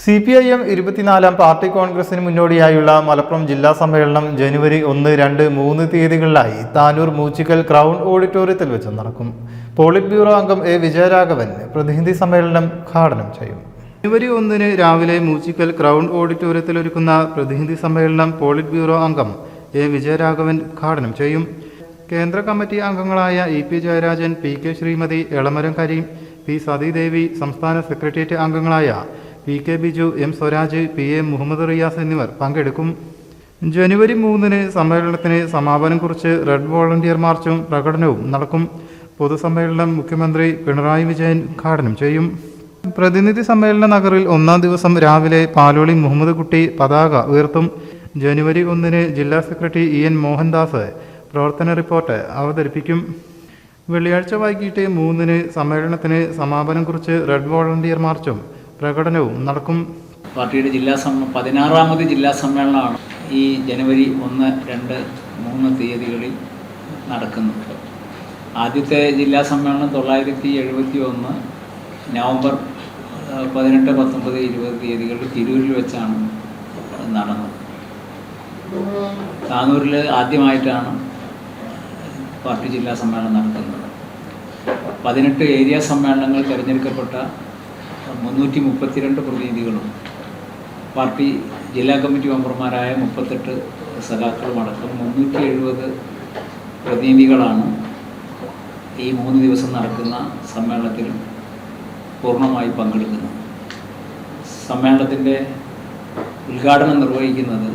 CPIM 24-ാം party കോൺഗ്രസിന് മുന്നോടിയായുള്ള മലപ്പുറം ജില്ലാ സമ്മേളനം ജനുവരി 1, 2, 3 തീയതികളിലായി താനൂർ മൂച്ചിക്കൽ ക്രൗൺ ഓഡിറ്റോറിയത്തിൽ വെച്ച് നടക്കും. പോളിറ്റ് ബ്യൂറോ അംഗം എ വിജയരാഘവൻ പ്രതിനിധി സമ്മേളനം ഉദ്ഘാടനം ചെയ്യും. ജനുവരി 1 രാവിലെ മൂച്ചിക്കൽ ക്രൗൺ ഓഡിറ്റോറിയത്തിൽ ഒരുക്കുന്ന പ്രതിനിധി സമ്മേളനം പോളിറ്റ് ബ്യൂറോ അംഗം എ വിജയരാഘവൻ ഉദ്ഘാടനം ചെയ്യും. കേന്ദ്ര കമ്മിറ്റി അംഗങ്ങളായ EP Jayarajan, PK Shrimati, Elamaram Kareem, P Sathidevi, സംസ്ഥാന സെക്രട്ടേറിയറ്റ് അംഗങ്ങളായ PK Biju, M Swaraj, PA Muhammad Riyas എന്നിവർ പങ്കെടുക്കും. ജനുവരി 3 സമ്മേളനത്തിന് സമാപനം കുറിച്ച് റെഡ് വോളണ്ടിയർ മാർച്ചും പ്രകടനവും നടക്കും. പൊതുസമ്മേളനം മുഖ്യമന്ത്രി പിണറായി വിജയൻ ഉദ്ഘാടനം ചെയ്യും. പ്രതിനിധി സമ്മേളന നഗറിൽ 1-ാം ദിവസം രാവിലെ പാലോളി മുഹമ്മദ് കുട്ടി പതാക ഉയർത്തും. ജനുവരി 1 ജില്ലാ സെക്രട്ടറി EN മോഹൻദാസ് പ്രവർത്തന റിപ്പോർട്ട് അവതരിപ്പിക്കും. വെള്ളിയാഴ്ച വൈകിട്ട് 3 സമ്മേളനത്തിന് സമാപനം കുറിച്ച് റെഡ് വോളണ്ടിയർ മാർച്ചും പ്രകടനവും നടക്കും. പാർട്ടിയുടെ 16ാമത് ജില്ലാ സമ്മേളനമാണ് ഈ ജനുവരി 1, 2, 3 തീയതികളിൽ നടക്കുന്നത്. ആദ്യത്തെ ജില്ലാ സമ്മേളനം 1971 നവംബർ 18, 19, 20 തീയതികളിൽ തിരൂരിൽ വെച്ചാണ് നടന്നത്. താനൂരിൽ ആദ്യമായിട്ടാണ് പാർട്ടി ജില്ലാ സമ്മേളനം നടത്തുന്നത്. 18 ഏരിയ സമ്മേളനങ്ങൾ തിരഞ്ഞെടുക്കപ്പെട്ട 332 പ്രതിനിധികളും പാർട്ടി ജില്ലാ കമ്മിറ്റി മെമ്പർമാരായ 38 സഖാക്കളും അടക്കം 370 പ്രതിനിധികളാണ് ഈ 3 ദിവസം നടക്കുന്ന സമ്മേളനത്തിൽ പൂർണ്ണമായി പങ്കെടുക്കുന്നത്. സമ്മേളനത്തിൻ്റെ ഉദ്ഘാടനം നിർവഹിക്കുന്നത്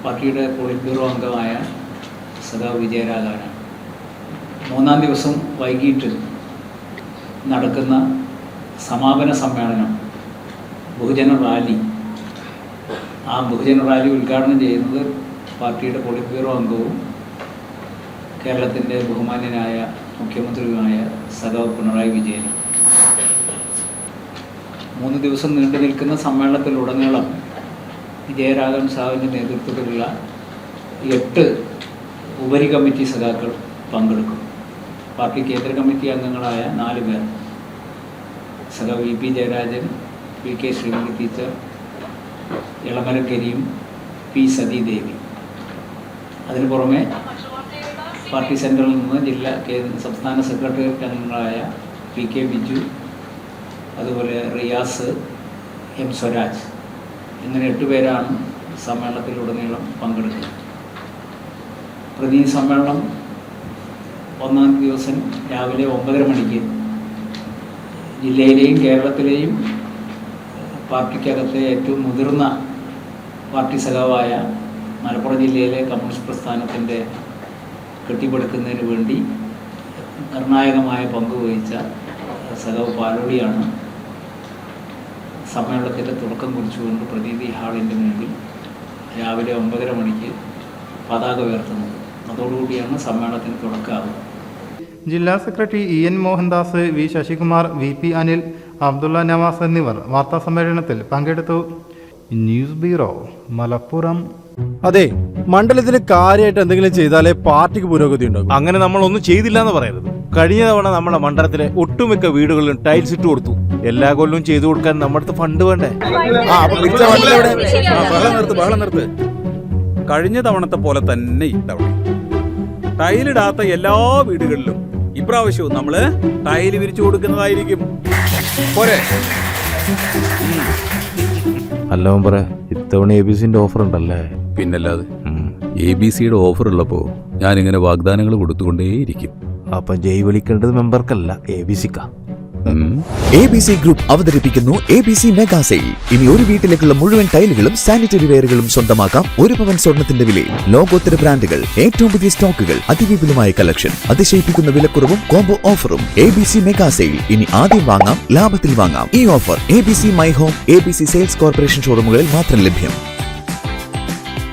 പാർട്ടിയുടെ പോളിറ്റ് ബ്യൂറോ അംഗമായ സഖാവ് വിജയരാഘവനാണ്. 3-ാം ദിവസം വൈകിട്ട് നടക്കുന്ന സമാപന സമ്മേളനം ബഹുജന റാലി. ആ ബഹുജന റാലി ഉദ്ഘാടനം ചെയ്യുന്നത് പാർട്ടിയുടെ പോളിറ്റ് ബ്യൂറോ അംഗവും കേരളത്തിൻ്റെ ബഹുമാന്യനായ മുഖ്യമന്ത്രിയുമായ സഖാവ് പിണറായി വിജയനാണ്. 3 ദിവസം നീണ്ടു നിൽക്കുന്ന സമ്മേളനത്തിലുടനീളം വിജയരാഘവൻ സാഹിബിൻ്റെ നേതൃത്വത്തിലുള്ള 8 ഉപരി കമ്മിറ്റി സഖാക്കൾ പങ്കെടുക്കും. പാർട്ടി കേന്ദ്ര കമ്മിറ്റി അംഗങ്ങളായ 4 പേർ, സഖാവ് EP Jayarajan, PK Sreemathi teacher, Elamaram Kareem, P Sathidevi. അതിനു പുറമെ പാർട്ടി സെൻട്രലിൽ നിന്ന് സംസ്ഥാന സെക്രട്ടേറിയറ്റ് അംഗങ്ങളായ PK ബിജു, അതുപോലെ റിയാസ്, M സ്വരാജ്, ഇങ്ങനെ 8 പേരാണ് സമ്മേളനത്തിലുടനീളം പങ്കെടുക്കുന്നത്. പ്രതിനിധി സമ്മേളനം 1-ാം ദിവസം രാവിലെ 9:30 മണിക്ക് ജില്ലയിലെയും കേരളത്തിലെയും പാർട്ടിക്കകത്തെ ഏറ്റവും മുതിർന്ന പാർട്ടി സഖാവായ മലപ്പുറം ജില്ലയിലെ കമ്മ്യൂണിസ്റ്റ് പ്രസ്ഥാനത്തിൻ്റെ കെട്ടിപ്പടുക്കുന്നതിന് വേണ്ടി നിർണായകമായ പങ്ക് വഹിച്ച സഖാവ് പാലോളിയാണ് സമ്മേളനത്തിൻ്റെ തുടക്കം കുറിച്ചുകൊണ്ട് പ്രതിനിധി ഹാളിൻ്റെ മുമ്പിൽ രാവിലെ 9:30 മണിക്ക് പതാക ഉയർത്തുന്നത്. അതോടുകൂടിയാണ് സമ്മേളനത്തിന് തുടക്കമാകുന്നത്. ജില്ലാ secretary EN Mohandas, V Sasikumar, VP Anil, Abdulla Navas എന്നിവർ വാർത്താ സമ്മേളനത്തിൽ പങ്കെടുത്തു. News bureau, Malappuram. അതെ, മണ്ഡലത്തിന് കാര്യമായിട്ട് എന്തെങ്കിലും ചെയ്താലേ പാർട്ടിക്ക് പുരോഗതി ഉണ്ടാകും. അങ്ങനെ നമ്മളൊന്നും ചെയ്തില്ല എന്ന് പറയരുത്. കഴിഞ്ഞ തവണ നമ്മുടെ മണ്ഡലത്തിലെ ഒട്ടുമിക്ക വീടുകളിലും ടൈൽസ് ഇട്ട് കൊടുത്തു. എല്ലാ കൊല്ലവും ചെയ്തു കൊടുക്കാൻ നമ്മുടെ ഫണ്ട് വേണ്ടേ? ബഹളം നിർത്ത്. കഴിഞ്ഞ തവണത്തെ പോലെ തന്നെ ഇത്തവണ ടൈലിടാത്ത എല്ലാ വീടുകളിലും ഇപ്രാവശ്യവും നമ്മള് ടൈല് വിരിച്ചു കൊടുക്കുന്നതായിരിക്കും. പോരെ? അല്ല മെമ്പറ, ഇത്തവണ ABCന്റെ ഓഫർ ഉണ്ടല്ലേ? പിന്നല്ലാതെ. ABCയുടെ ഓഫർ ഉള്ളപ്പോ ഞാനിങ്ങനെ വാഗ്ദാനങ്ങൾ കൊടുത്തുകൊണ്ടേയിരിക്കും. അപ്പൊ ജയ് വിളിക്കേണ്ടത് മെമ്പർക്കല്ല, ABCക്കാ. ABC ഗ്രൂപ്പ് അവതരിപ്പിക്കുന്നു ABC മെഗാ സെയിൽ. ഇനി ഒരു വീട്ടിലേക്കുള്ള മുഴുവൻ ടൈലുകളും സാനിറ്ററി വെയറുകളും സ്വന്തമാക്കാം 1 പവൻ സ്വർണത്തിന്റെ വിലയിൽ. ലോകോത്തര ബ്രാൻഡുകൾ, ഏറ്റവും പുതിയ സ്റ്റോക്കുകൾ, അതിവിപുലമായ കളക്ഷൻ, അതിശയിപ്പിക്കുന്ന വിലക്കുറവും കോംബോ ഓഫറും. ABC mega sale. ഇനി ആദ്യം വാങ്ങാം, ലാഭത്തിൽ വാങ്ങാം. ഈ offer ABC my home, ABC sales corporation ഷോറൂമുകളിൽ മാത്രം ലഭ്യം.